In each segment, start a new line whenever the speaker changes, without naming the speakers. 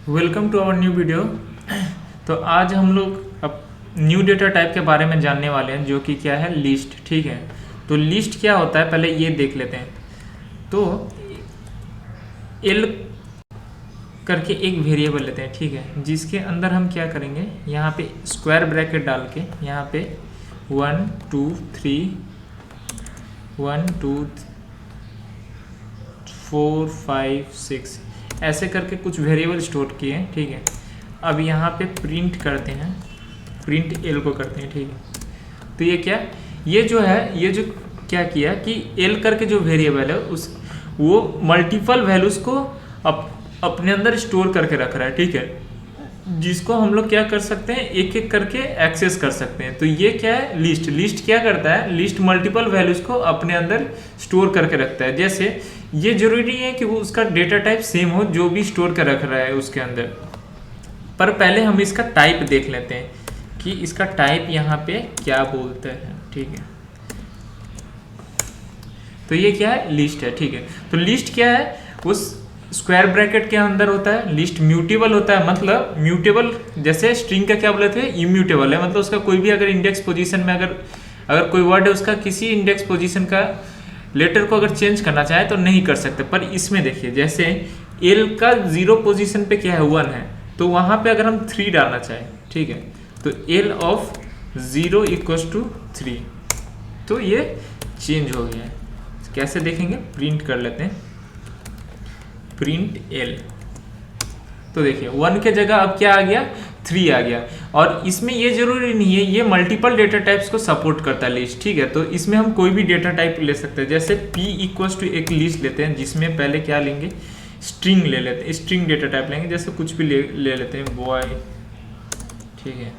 Welcome to our new video. तो आज हम लोग अब न्यू डेटा टाइप के बारे में जानने वाले हैं, जो कि क्या है, लिस्ट। ठीक है, तो लिस्ट क्या होता है पहले ये देख लेते हैं। तो एल करके एक वेरिएबल लेते हैं, ठीक है, जिसके अंदर हम क्या करेंगे, यहाँ पे स्क्वायर ब्रैकेट डाल के यहाँ पे 1 2 3 1 2 4 5 6 ऐसे करके कुछ वेरिएबल स्टोर किए हैं। ठीक है, अब यहाँ पे प्रिंट करते हैं, प्रिंट एल को करते हैं। ठीक है, तो ये क्या, ये जो है, ये जो क्या किया कि एल करके जो वेरिएबल है उस वो मल्टीपल वैल्यूज़ को अपने अंदर स्टोर करके रख रहा है। ठीक है, जिसको हम लोग क्या कर सकते हैं, एक एक करके एक्सेस कर सकते हैं। तो ये क्या है, लिस्ट। लिस्ट क्या करता है, लिस्ट मल्टीपल वैल्यूज़ को अपने अंदर स्टोर करके रखता है। जैसे ये जरूरी है कि वो उसका डेटा टाइप सेम हो जो भी स्टोर कर रख रहा है उसके अंदर, पर पहले हम इसका टाइप देख लेते हैं कि इसका टाइप यहाँ पे क्या बोलते हैं। ठीक है, तो ये क्या है, लिस्ट है। ठीक है, तो लिस्ट क्या है, उस स्क्वायर ब्रैकेट के अंदर होता है। लिस्ट म्यूटेबल होता है, मतलब म्यूटेबल, जैसे स्ट्रिंग का क्या बोले थे, इम्यूटेबल है, मतलब उसका कोई भी अगर इंडेक्स पोजीशन में अगर कोई वर्ड है उसका किसी इंडेक्स पोजीशन का लेटर को अगर चेंज करना चाहे तो नहीं कर सकते। पर इसमें देखिए, जैसे एल का 0 पोजीशन पे क्या है, 1 है, तो वहाँ पे अगर हम 3 डालना चाहें, ठीक है, तो एल ऑफ 0 इक्वल्स टू 3, तो ये चेंज हो गया है। कैसे देखेंगे, प्रिंट कर लेते हैं, प्रिंट एल। तो देखिए 1 के जगह अब क्या आ गया, 3 आ गया। और इसमें ये जरूरी नहीं है, ये मल्टीपल डेटा टाइप्स को सपोर्ट करता है लिस्ट। ठीक है, तो इसमें हम कोई भी डेटा टाइप ले सकते हैं। जैसे p इक्वल्स टू एक लिस्ट लेते हैं, जिसमें पहले क्या लेंगे, स्ट्रिंग ले लेते हैं, स्ट्रिंग डेटा टाइप लेंगे। जैसे कुछ भी ले लेते हैं, बॉय। ठीक है,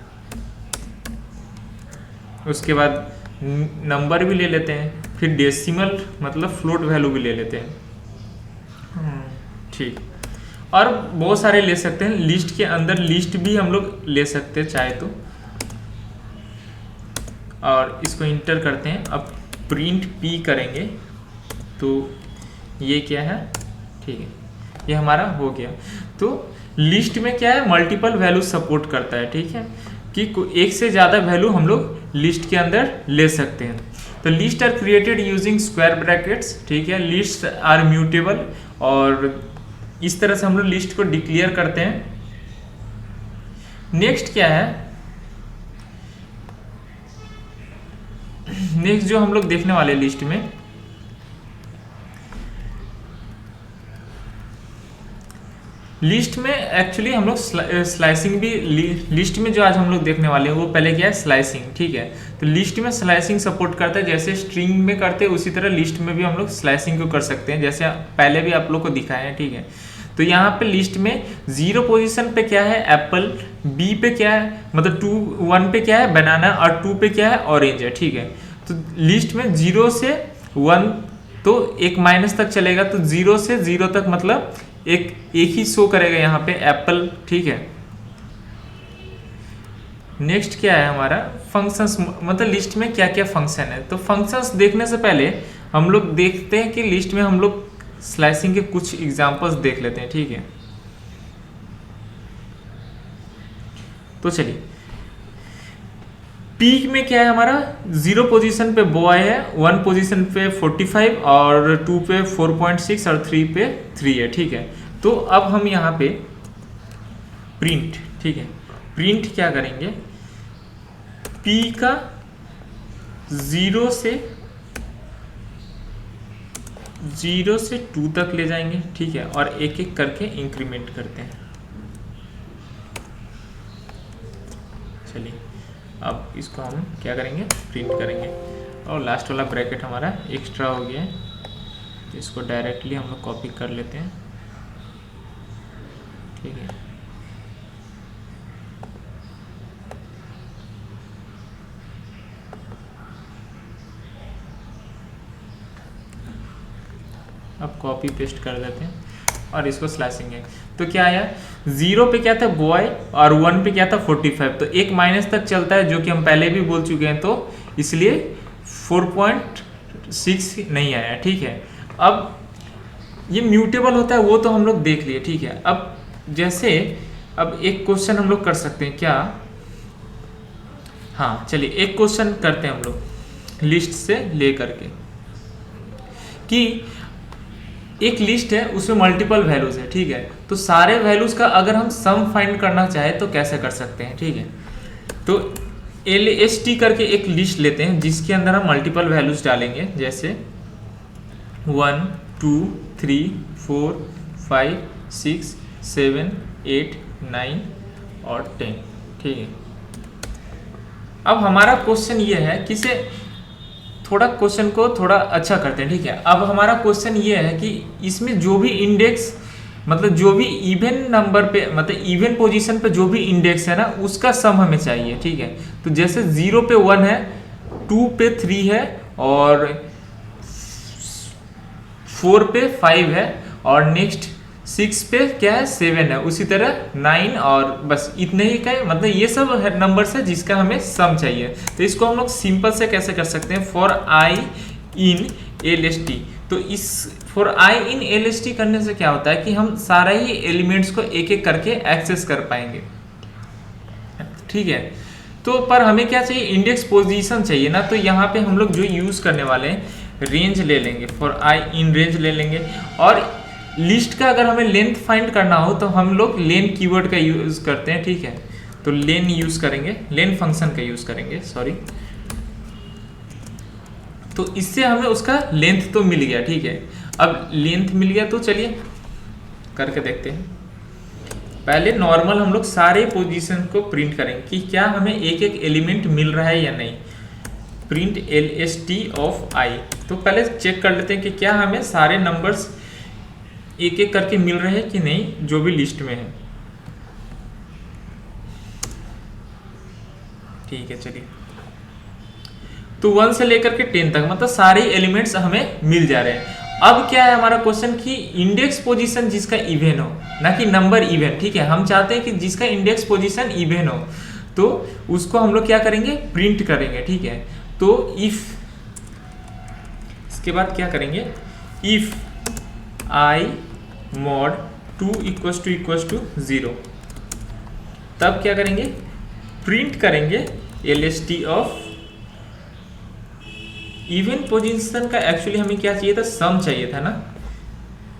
उसके बाद नंबर भी ले लेते हैं, फिर डेसिमल मतलब फ्लोट वैल्यू भी ले लेते हैं। ठीक, और बहुत सारे ले सकते हैं। लिस्ट के अंदर लिस्ट भी हम लोग ले सकते हैं चाहे तो। और इसको इंटर करते हैं, अब प्रिंट p करेंगे तो ये क्या है, ठीक है, ये हमारा हो गया। तो लिस्ट में क्या है, मल्टीपल वैल्यू सपोर्ट करता है। ठीक है, कि एक से ज़्यादा वैल्यू हम लोग लिस्ट के अंदर ले सकते हैं। तो list are created using square brackets. ठीक है, लिस्ट आर म्यूटेबल, और इस तरह से हम लोग लिस्ट को डिक्लेयर करते हैं। नेक्स्ट क्या है, नेक्स्ट जो हम लोग देखने वाले लिस्ट में, लिस्ट में एक्चुअली हम लोग स्लाइसिंग भी, लिस्ट में जो आज हम लोग देखने वाले हैं वो पहले क्या है, स्लाइसिंग। ठीक है, तो लिस्ट में स्लाइसिंग सपोर्ट करता है, जैसे स्ट्रिंग में करते हैं उसी तरह लिस्ट में भी हम लोग स्लाइसिंग को कर सकते हैं, जैसे पहले भी आप लोग को दिखाया है। ठीक है, तो यहाँ पे लिस्ट में 0 पोजीशन पे क्या है, एप्पल, बी पे क्या है, मतलब 1 पे क्या है, बनाना, और 2 पे क्या है, ऑरेंज है। ठीक है, तो लिस्ट में 0 से 1 तो एक माइनस तक चलेगा, तो 0 से 0 तक मतलब एक ही शो करेगा यहाँ पे, एप्पल। ठीक है, नेक्स्ट क्या है हमारा, फंक्शंस, मतलब लिस्ट में क्या क्या फंक्शन है। तो फंक्शंस देखने से पहले हम लोग देखते हैं कि लिस्ट में हम लोग स्लाइसिंग के कुछ एग्जांपल्स देख लेते हैं। ठीक है, तो चलिए, पीक में क्या है हमारा, 0 पोजीशन पे बॉय है, 1 पोजीशन पे 45, और 2 पे 4.6, और 3 पे 3 है। ठीक है, तो अब हम यहाँ पे प्रिंट, ठीक है, प्रिंट क्या करेंगे, पी का 0 से 2 तक ले जाएंगे। ठीक है, और एक एक करके इंक्रीमेंट करते हैं। चलिए, अब इसको हम क्या करेंगे, प्रिंट करेंगे, और लास्ट वाला ब्रैकेट हमारा एक्स्ट्रा हो गया है, तो इसको डायरेक्टली हम लोग कॉपी कर लेते हैं। ठीक है, अब कॉपी पेस्ट कर देते हैं, और इसको स्लाइसिंग है। तो क्या आया, 0 पे क्या था, बॉय, और 1 पे क्या था, 45, तो एक माइनस तक चलता है, जो कि हम पहले भी बोल चुके हैं, तो इसलिए 4.6 नहीं आया। ठीक है, अब ये म्यूटेबल होता है वो तो हम लोग देख लिए। ठीक है, अब जैसे अब एक क्वेश्चन हम लोग कर सकते हैं क्या, हाँ चलिए एक क्वेश्चन करते हैं हम लोग लिस्ट से ले करके, कि एक लिस्ट है उसमें मल्टीपल वैल्यूज है, ठीक है, तो सारे वैल्यूज का अगर हम सम फाइंड करना चाहे तो कैसे कर सकते हैं, ठीक है। तो LST करके एक लिस्ट लेते हैं जिसके अंदर हम मल्टीपल वैल्यूज डालेंगे, जैसे 1 2 3 4 5 6 7 8 9 और 10, ठीक है। अब हमारा क्वेश्चन ये है कि से थोड़ा क्वेश्चन को थोड़ा अच्छा करते हैं, ठीक है। अब हमारा क्वेश्चन ये है कि इसमें जो भी इंडेक्स मतलब जो भी इवन नंबर पे मतलब इवन पोजीशन पे जो भी इंडेक्स है ना उसका सम हमें चाहिए, ठीक है। तो जैसे 0 पे 1 है, 2 पे 3 है और 4 पे 5 है और नेक्स्ट 6 पे क्या है 7 है, उसी तरह 9 और बस इतने ही का है, मतलब ये सब नंबर्स है जिसका हमें सम चाहिए। तो इसको हम लोग सिंपल से कैसे कर सकते हैं, फॉर आई इन LST। तो इस फॉर आई इन LST करने से क्या होता है कि हम सारा ही एलिमेंट्स को एक एक करके एक्सेस कर पाएंगे, ठीक है। तो पर हमें क्या चाहिए, इंडेक्स पोजीशन चाहिए ना, तो यहाँ पे हम लोग जो यूज करने वाले हैं रेंज ले लेंगे, फॉर आई इन रेंज ले लेंगे। और लिस्ट का अगर हमें लेंथ फाइंड करना हो तो हम लोग लेन कीवर्ड का यूज करते हैं, ठीक है। तो लेन यूज करेंगे, लेन फंक्शन का यूज करेंगे, सॉरी। तो इससे हमें उसका लेंथ तो मिल गया, ठीक है। अब लेंथ मिल गया तो चलिए करके देखते हैं। पहले नॉर्मल हम लोग सारे पोजीशन को प्रिंट करेंगे कि क्या हमें एक एक एलिमेंट मिल रहा है या नहीं। प्रिंट LST ऑफ आई। तो पहले चेक कर लेते हैं कि क्या हमें सारे नंबर्स एक एक करके मिल रहे हैं कि नहीं जो भी लिस्ट में है, ठीक है। चलिए तो 1 से लेकर के 10 तक मतलब सारे एलिमेंट्स हमें मिल जा रहे हैं। अब क्या है हमारा क्वेश्चन कि इंडेक्स पोजीशन जिसका इवन हो, ना कि नंबर इवन, ठीक है। हम चाहते हैं कि जिसका इंडेक्स पोजीशन इवन हो तो उसको हम लोग क्या करेंगे, प्रिंट करेंगे, ठीक है। तो इफ, इसके बाद क्या करेंगे, if i mod 2 equals to 0, तब क्या करेंगे, प्रिंट करेंगे LST ऑफ इवन पोजीशन का। एक्चुअली हमें क्या चाहिए था, सम चाहिए था ना।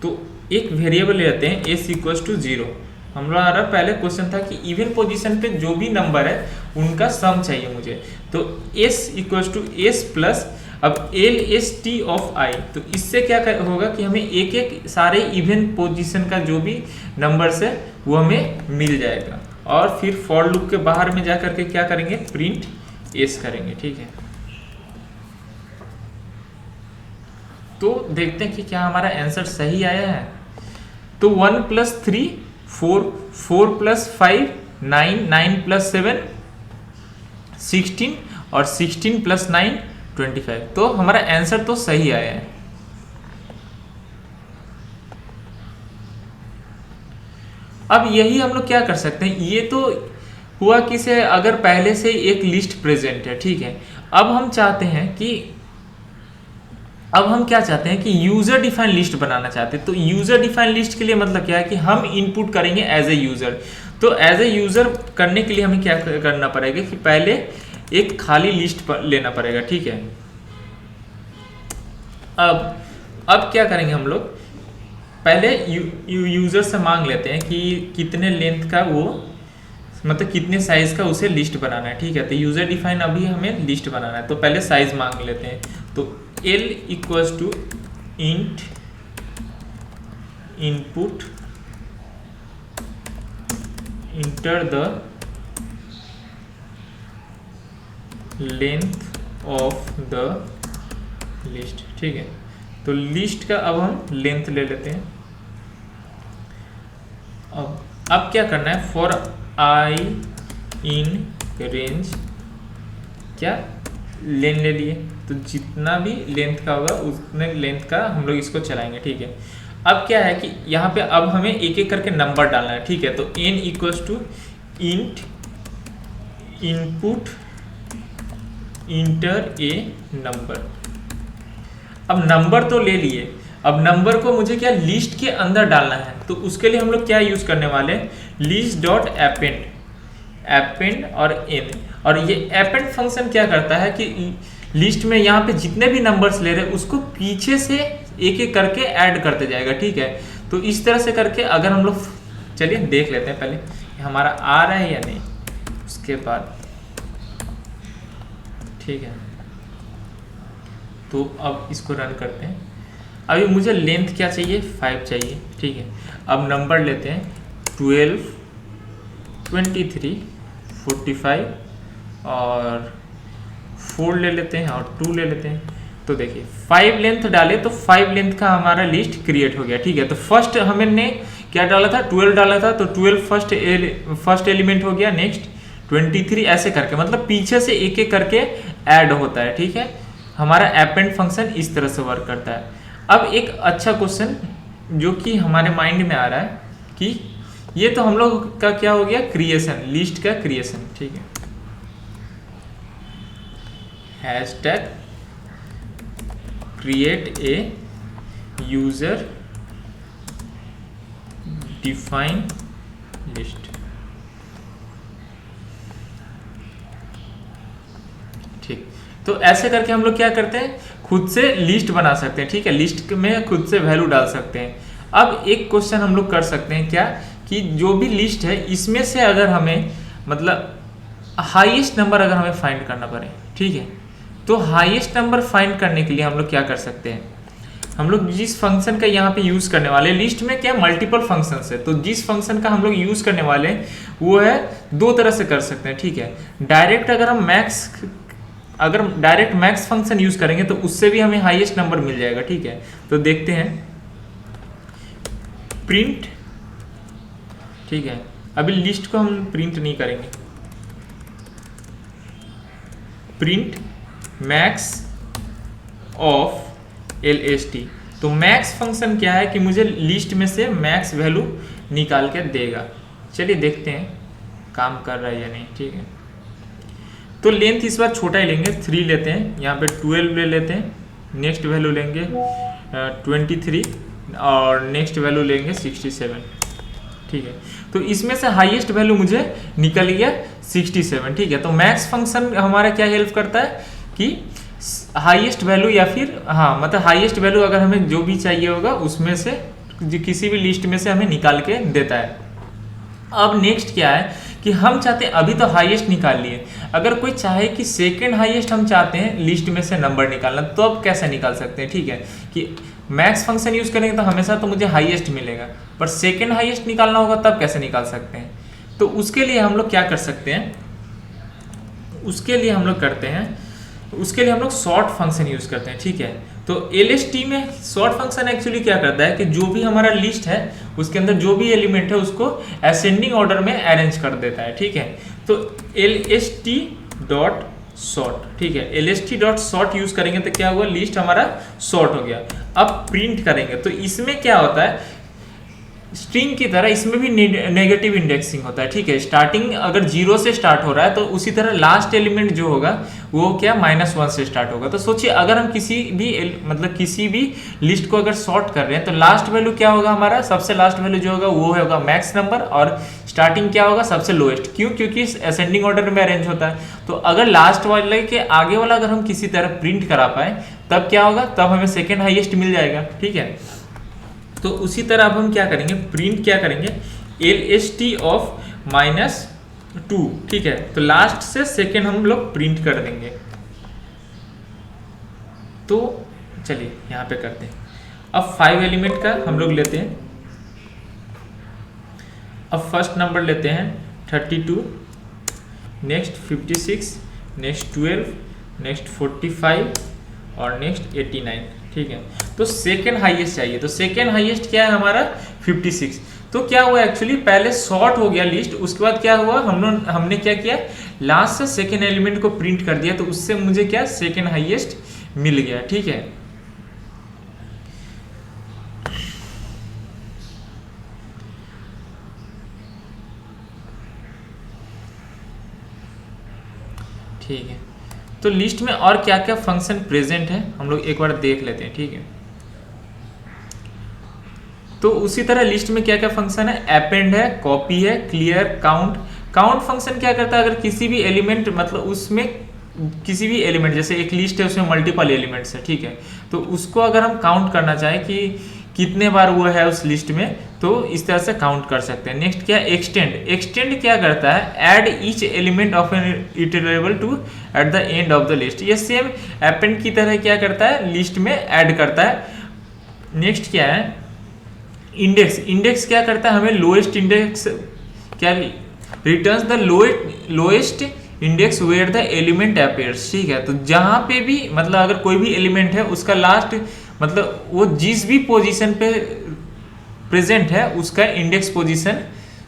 तो एक वेरिएबल लेते हैं s इक्वल्स टू 0। हमारा पहले क्वेश्चन था कि इवन पोजीशन पे जो भी नंबर है उनका सम चाहिए मुझे। तो s equals to s plus अब LST ऑफ i। तो इससे क्या होगा कि हमें एक एक सारे इवन पोजीशन का जो भी नंबर्स है वो हमें मिल जाएगा। और फिर फॉर लूप के बाहर में जा करके क्या करेंगे, प्रिंट s करेंगे, ठीक है। तो देखते हैं कि क्या हमारा आंसर सही आया है। तो 1 + 3 4, 4 + 5 9, 9 + 7 16 और 16 + 9 25। तो हमारा आंसर तो सही आया है। अब यही हम लोग क्या कर सकते हैं, ये तो हुआ कि से अगर पहले से एक लिस्ट प्रेजेंट है, ठीक है। अब हम क्या चाहते हैं कि यूजर डिफाइन लिस्ट बनाना चाहते हैं। तो यूजर डिफाइन लिस्ट के लिए मतलब क्या है कि हम इनपुट करेंगे एज ए यूजर। तो एज ए यूजर करने के लिए हमें क्या करना पड़ेगा कि पहले एक खाली लिस्ट लेना पड़ेगा, ठीक है। अब क्या करेंगे हम लोग, पहले यूजर से मांग लेते हैं कि कितने लेंथ का वो मतलब कितने साइज का उसे लिस्ट बनाना है, ठीक है। तो यूजर डिफाइन अभी हमें लिस्ट बनाना है, तो पहले साइज मांग लेते हैं। तो L equals to int input enter the length of the list, ठीक है। तो लिस्ट का अब हम लेंथ ले लेते हैं। अब क्या करना है, फॉर आई इन रेंज क्या लेन ले लिए, तो जितना भी लेंथ का होगा उतने लेंथ का हम लोग इसको चलाएंगे, ठीक है। अब क्या है कि यहाँ पे अब हमें एक एक करके नंबर डालना है, ठीक है। तो n equals to int input enter a number. अब नंबर तो ले लिए, अब नंबर को मुझे क्या लिस्ट के अंदर डालना है, तो उसके लिए हम लोग क्या यूज करने वाले हैं, लिस्ट डॉट अपेंड और इन। और ये अपेंड फंक्शन क्या करता है कि लिस्ट में यहाँ पे जितने भी नंबर्स ले रहे हैं उसको पीछे से एक एक करके ऐड करते जाएगा, ठीक है। तो इस तरह से करके अगर हम लोग, चलिए देख लेते हैं पहले हमारा आ रहा है या नहीं, उसके बाद ठीक है। तो अब इसको रन करते हैं। अभी मुझे लेंथ क्या चाहिए, 5 चाहिए, ठीक है। अब नंबर लेते हैं 12, 23, 45 और 4 ले लेते हैं और 2 ले लेते हैं। तो देखिए 5 लेंथ डाले तो 5 लेंथ का हमारा लिस्ट क्रिएट हो गया, ठीक है। तो फर्स्ट हमने क्या डाला था, 12 डाला था, तो 12 फर्स्ट एलिमेंट हो गया, नेक्स्ट 23 ऐसे करके, मतलब पीछे से एक एक करके ऐड होता है, ठीक है। हमारा अपेंड फंक्शन इस तरह से वर्क करता है। अब एक अच्छा क्वेश्चन जो कि हमारे माइंड में आ रहा है कि ये तो हम लोग का क्या हो गया, क्रिएशन, लिस्ट का क्रिएशन, ठीक है। Hashtag create a user define list, ठीक। तो ऐसे करके हम लोग क्या करते हैं, खुद से लिस्ट बना सकते हैं, ठीक है। लिस्ट में खुद से वैल्यू डाल सकते हैं। अब एक क्वेश्चन हम लोग कर सकते हैं क्या, कि जो भी लिस्ट है इसमें से अगर हमें मतलब हाईएस्ट नंबर अगर हमें फाइंड करना पड़े, ठीक है, तो हाईएस्ट नंबर फाइंड करने के लिए हम लोग क्या कर सकते हैं, हम लोग जिस फंक्शन का यहाँ पे यूज करने वाले, लिस्ट में क्या मल्टीपल फंक्शंस है, तो जिस फंक्शन का हम लोग यूज करने वाले हैं वो है, दो तरह से कर सकते हैं, ठीक है। डायरेक्ट अगर डायरेक्ट मैक्स फंक्शन यूज करेंगे तो उससे भी हमें हाईएस्ट नंबर मिल जाएगा, ठीक है। तो देखते हैं प्रिंट, ठीक है। अभी लिस्ट को हम प्रिंट नहीं करेंगे, प्रिंट मैक्स ऑफ LST। तो मैक्स फंक्शन क्या है कि मुझे लिस्ट में से मैक्स वैल्यू निकाल के देगा। चलिए देखते हैं काम कर रहा है या नहीं, ठीक है। तो लेंथ इस बार छोटा ही लेंगे, 3 लेते हैं, यहाँ पे 12 ले लेते हैं, नेक्स्ट वैल्यू लेंगे 23 और नेक्स्ट वैल्यू लेंगे 67, ठीक है। तो इसमें से हाईएस्ट वैल्यू मुझे निकल गया 67, ठीक है। तो मैक्स फंक्शन हमारा क्या हेल्प करता है कि हाईएस्ट वैल्यू या फिर मतलब हाईएस्ट वैल्यू अगर हमें जो भी चाहिए होगा उसमें से किसी भी लिस्ट में से हमें निकाल के देता है। अब नेक्स्ट क्या है कि हम चाहते हैं, अभी तो हाईएस्ट निकाल लिए, अगर कोई चाहे कि सेकंड हाईएस्ट हम चाहते हैं लिस्ट में से नंबर निकालना, तो अब कैसे निकाल सकते हैं, ठीक है। कि मैक्स फंक्शन यूज करेंगे तो हमेशा तो मुझे हाईएस्ट मिलेगा, पर सेकंड हाईएस्ट निकालना होगा तब कैसे निकाल सकते हैं। तो उसके लिए हम लोग क्या कर सकते हैं, उसके लिए हम लोग सॉर्ट फंक्शन यूज करते हैं, ठीक है। तो LST में सॉर्ट फंक्शन एक्चुअली क्या करता है कि जो भी हमारा लिस्ट है उसके अंदर जो भी एलिमेंट है उसको असेंडिंग ऑर्डर में अरेंज कर देता है, ठीक है। तो LST डॉट सॉर्ट, ठीक है, LST डॉट सॉर्ट यूज करेंगे तो क्या हुआ, लिस्ट हमारा सॉर्ट हो गया। अब प्रिंट करेंगे तो इसमें क्या होता है, स्ट्रिंग की तरह इसमें भी नेगेटिव इंडेक्सिंग होता है, ठीक है। स्टार्टिंग अगर 0 से स्टार्ट हो रहा है तो उसी तरह लास्ट एलिमेंट जो होगा वो क्या -1 से स्टार्ट होगा। तो सोचिए अगर हम किसी भी लिस्ट को अगर सॉर्ट कर रहे हैं तो लास्ट वैल्यू क्या होगा हमारा, सबसे लास्ट वैल्यू जो होगा वो होगा मैक्स नंबर, और स्टार्टिंग क्या होगा, सबसे लोएस्ट। क्यों, क्योंकि असेंडिंग ऑर्डर में अरेंज होता है। तो अगर लास्ट वाले के आगे वाला अगर हम किसी तरह प्रिंट करा पाए तब क्या होगा, तब हमें सेकेंड हाईएस्ट मिल जाएगा, ठीक है। तो उसी तरह अब हम क्या करेंगे, प्रिंट क्या करेंगे, LST ऑफ -2, ठीक है। तो लास्ट से सेकेंड हम लोग प्रिंट कर देंगे। तो चलिए यहाँ पे करते हैं। अब 5 एलिमेंट का हम लोग लेते हैं। अब फर्स्ट नंबर लेते हैं 32, नेक्स्ट 56, नेक्स्ट 12, नेक्स्ट 45 और नेक्स्ट 89, ठीक है। तो सेकेंड हाईएस्ट चाहिए, तो सेकेंड हाईएस्ट क्या है हमारा 56। तो क्या हुआ एक्चुअली, पहले सॉर्ट हो गया लिस्ट, उसके बाद क्या हुआ, हमने क्या किया, लास्ट से सेकेंड एलिमेंट को प्रिंट कर दिया, तो उससे मुझे क्या सेकेंड हाईएस्ट मिल गया, ठीक है। ठीक है, तो लिस्ट में और क्या क्या फंक्शन प्रेजेंट है हम लोग एक बार देख लेते हैं, ठीक है। तो उसी तरह लिस्ट में क्या क्या फंक्शन है, अपेंड है, कॉपी है, क्लियर, काउंट। काउंट फंक्शन क्या करता है, अगर किसी भी एलिमेंट मतलब उसमें किसी भी एलिमेंट, जैसे एक लिस्ट है उसमें मल्टीपल एलिमेंट्स है, ठीक है, तो उसको अगर हम काउंट करना चाहें कि कितने बार वो है उस लिस्ट में, तो इस तरह से काउंट कर सकते हैं। नेक्स्ट क्या, एक्सटेंड। एक्सटेंड क्या करता है, add each element of an iterable to at the end of the list. ये सेम अपेंड की तरह क्या करता है, लिस्ट में ऐड करता है। नेक्स्ट क्या है, इंडेक्स। इंडेक्स क्या करता है, हमें लोएस्ट इंडेक्स क्या returns the lowest index where the element appears, ठीक है। तो जहां पे भी मतलब अगर कोई भी एलिमेंट है उसका लास्ट मतलब वो जिस भी पोजीशन पे प्रेजेंट है उसका इंडेक्स पोजीशन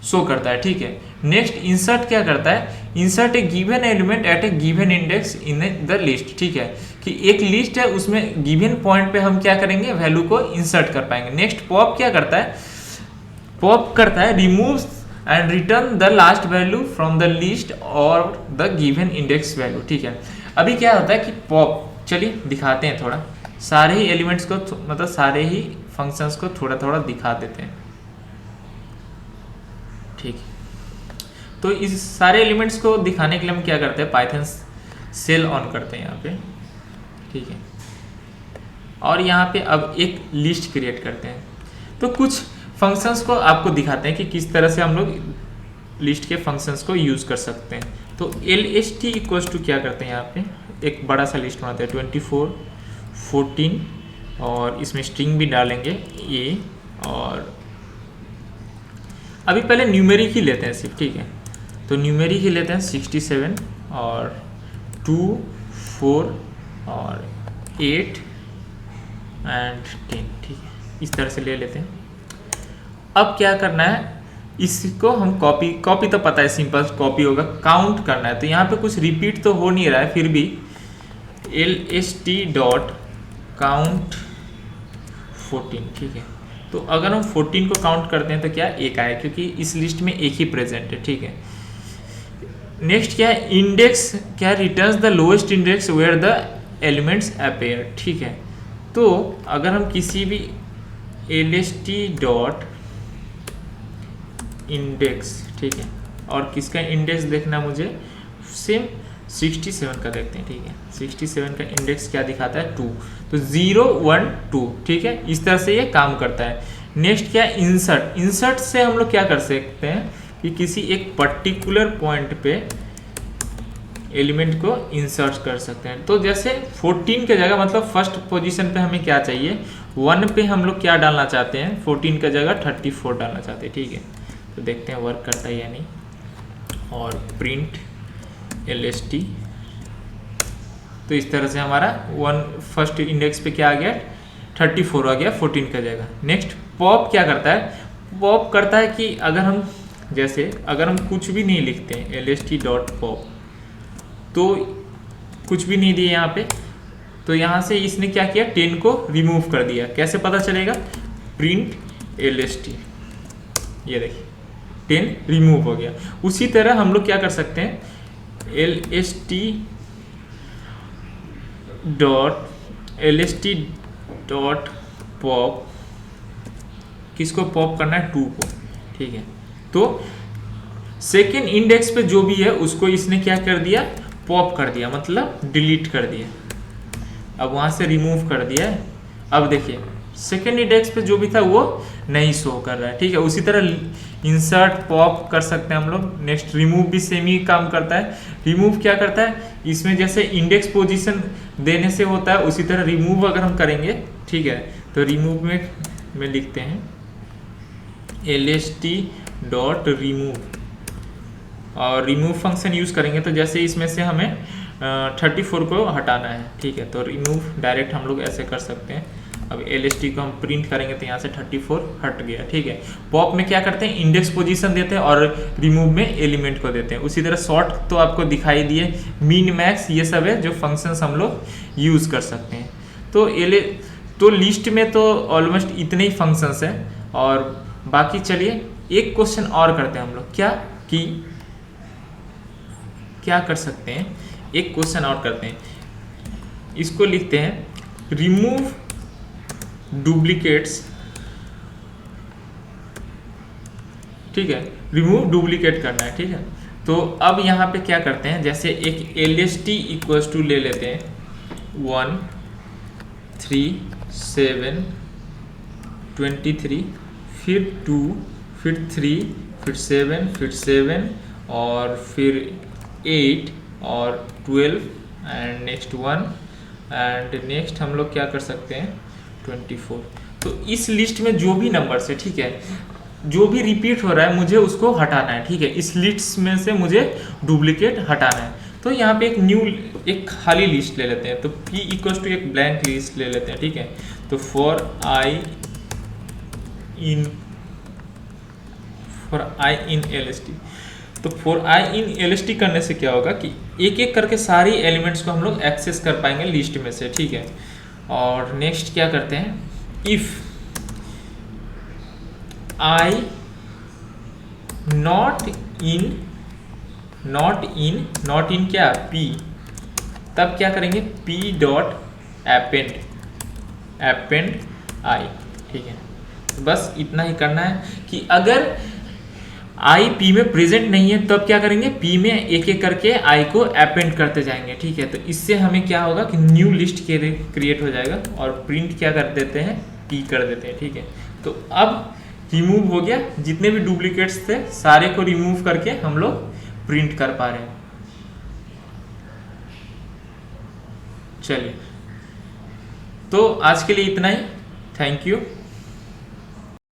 शो करता है, ठीक है। नेक्स्ट इंसर्ट क्या करता है, insert a given element at a given index in the list, ठीक है, कि एक लिस्ट है उसमें गिवन पॉइंट पे हम क्या करेंगे, वैल्यू को इंसर्ट कर पाएंगे। नेक्स्ट पॉप क्या करता है, पॉप करता है remove and return the last value from the list और द गिवन इंडेक्स वैल्यू, ठीक है। अभी क्या होता है कि पॉप, चलिए दिखाते हैं थोड़ा, सारे ही एलिमेंट्स को मतलब सारे ही फंक्शंस को थोड़ा थोड़ा दिखा देते हैं, ठीक है। तो इस सारे एलिमेंट्स को दिखाने के लिए हम क्या करते हैं, पाइथन सेल ऑन करते हैं यहाँ पे, ठीक है, और यहाँ पे अब एक लिस्ट क्रिएट करते हैं। तो कुछ फंक्शंस को आपको दिखाते हैं कि किस तरह से हम लोग लिस्ट के फंक्शंस को यूज़ कर सकते हैं। तो LST इक्वल्स टू क्या करते हैं, यहाँ पे एक बड़ा सा लिस्ट बनाते हैं 24, 14 और इसमें स्ट्रिंग भी डालेंगे ये, और अभी पहले न्यूमेरिक ही लेते हैं सिर्फ, ठीक है। तो न्यूमेरिक ही लेते हैं 67 और 2, 4 और 8 एंड 10, ठीक है, इस तरह से ले लेते हैं। अब क्या करना है, इसको हम कॉपी तो पता है सिंपल कॉपी होगा, काउंट करना है। तो यहाँ पे कुछ रिपीट तो हो नहीं रहा है, फिर भी LST डॉट काउंट 14, ठीक है। तो अगर हम 14 को काउंट करते हैं तो क्या एक आए, क्योंकि इस लिस्ट में एक ही प्रेजेंट है, ठीक है। नेक्स्ट क्या है, इंडेक्स क्या returns the lowest index where the elements appear, ठीक है। तो अगर हम किसी भी LST डॉट इंडेक्स, ठीक है, और किसका इंडेक्स देखना मुझे, सेम 67 का देखते हैं, ठीक है। 67 का इंडेक्स क्या दिखाता है, 2, तो 0, 1, 2, ठीक है, इस तरह से ये काम करता है। नेक्स्ट क्या, इंसर्ट। इंसर्ट से हम लोग क्या कर सकते हैं कि किसी एक पर्टिकुलर पॉइंट पे एलिमेंट को इंसर्ट कर सकते हैं। तो जैसे 14 के जगह मतलब फर्स्ट पोजीशन पे हमें क्या चाहिए, 1 पे हम लोग क्या डालना चाहते हैं, 14 का जगह 34 डालना चाहते हैं, ठीक है। तो देखते हैं वर्क करता है या नहीं, और प्रिंट LST। तो इस तरह से हमारा फर्स्ट इंडेक्स पे क्या आ गया, 34 आ गया 14 का जगह। नेक्स्ट पॉप क्या करता है, पॉप करता है कि अगर हम कुछ भी नहीं लिखते हैं LST डॉट पॉप, तो कुछ भी नहीं दिए यहाँ पे, तो यहाँ से इसने क्या किया, 10 को रिमूव कर दिया। कैसे पता चलेगा, प्रिंट LST, ये देखिए 10 रिमूव हो गया। उसी तरह हम लोग क्या कर सकते हैं, LST डॉट पॉप, किसको पॉप करना है, 2 को, ठीक है। तो सेकेंड इंडेक्स पे जो भी है उसको इसने क्या कर दिया, पॉप कर दिया, मतलब डिलीट कर दिया। अब वहां से रिमूव कर दिया है। अब देखिए सेकेंड इंडेक्स पे जो भी था वो नहीं शो कर रहा है, ठीक है। उसी तरह इंसर्ट पॉप कर सकते हैं हम लोग। नेक्स्ट रिमूव भी सेम ही काम करता है। रिमूव क्या करता है, इसमें जैसे इंडेक्स पोजीशन देने से होता है उसी तरह रिमूव अगर हम करेंगे, ठीक है, तो रिमूव में लिखते हैं LST डॉट रिमूव, और रिमूव फंक्शन यूज करेंगे तो जैसे इसमें से हमें 34 को हटाना है, ठीक है, तो रिमूव डायरेक्ट हम लोग ऐसे कर सकते हैं। अब LST को हम प्रिंट करेंगे तो यहाँ से 34 हट गया, ठीक है। पॉप में क्या करते हैं, इंडेक्स पोजीशन देते हैं और रिमूव में एलिमेंट को देते हैं। उसी तरह शॉर्ट तो आपको दिखाई दिए, मीन मैक्स ये सब है जो फंक्शंस हम लोग यूज़ कर सकते हैं। तो लिस्ट में तो ऑलमोस्ट इतने ही फंक्शंस हैं, और बाकी चलिए एक क्वेश्चन और करते हैं हम लोग, क्या कर सकते हैं, एक क्वेश्चन और करते हैं। इसको लिखते हैं रिमूव डुप्लीकेट्स ठीक है, रिमूव डुप्लीकेट करना है, ठीक है। तो अब यहाँ पे क्या करते हैं, जैसे एक LST इक्वल्स टू ले लेते हैं 1 3 7 23, फिर 2, फिर 3, फिर 7, फिर 7 और फिर 8 और 12 एंड नेक्स्ट 1 एंड नेक्स्ट हम लोग क्या कर सकते हैं 24। तो इस लिस्ट में जो भी नंबर्स है, ठीक है, जो भी रिपीट हो रहा है मुझे उसको हटाना है, ठीक है। इस लिस्ट में से मुझे डुप्लीकेट हटाना है। तो यहाँ पे एक खाली लिस्ट ले लेते हैं। तो P इक्वल्स टू एक ब्लैंक लिस्ट ले लेते हैं, ठीक है। तो फॉर आई इन LST, तो फॉर आई इन LST करने से क्या होगा कि एक एक करके सारी एलिमेंट्स को हम लोग एक्सेस कर पाएंगे लिस्ट में से, ठीक है। और नेक्स्ट क्या करते हैं, इफ आई नॉट इन क्या P, तब क्या करेंगे P डॉट अपेंड आई, ठीक है। तो बस इतना ही करना है कि अगर आई P में प्रेजेंट नहीं है तब क्या करेंगे, P में एक एक करके आई को अपेंड करते जाएंगे, ठीक है। तो इससे हमें क्या होगा कि न्यू लिस्ट क्रिएट हो जाएगा और प्रिंट क्या कर देते हैं, P कर देते हैं, ठीक है। तो अब रिमूव हो गया, जितने भी डुप्लीकेट्स थे सारे को रिमूव करके हम लोग प्रिंट कर पा रहे हैं। चलिए, तो आज के लिए इतना ही। Thank you.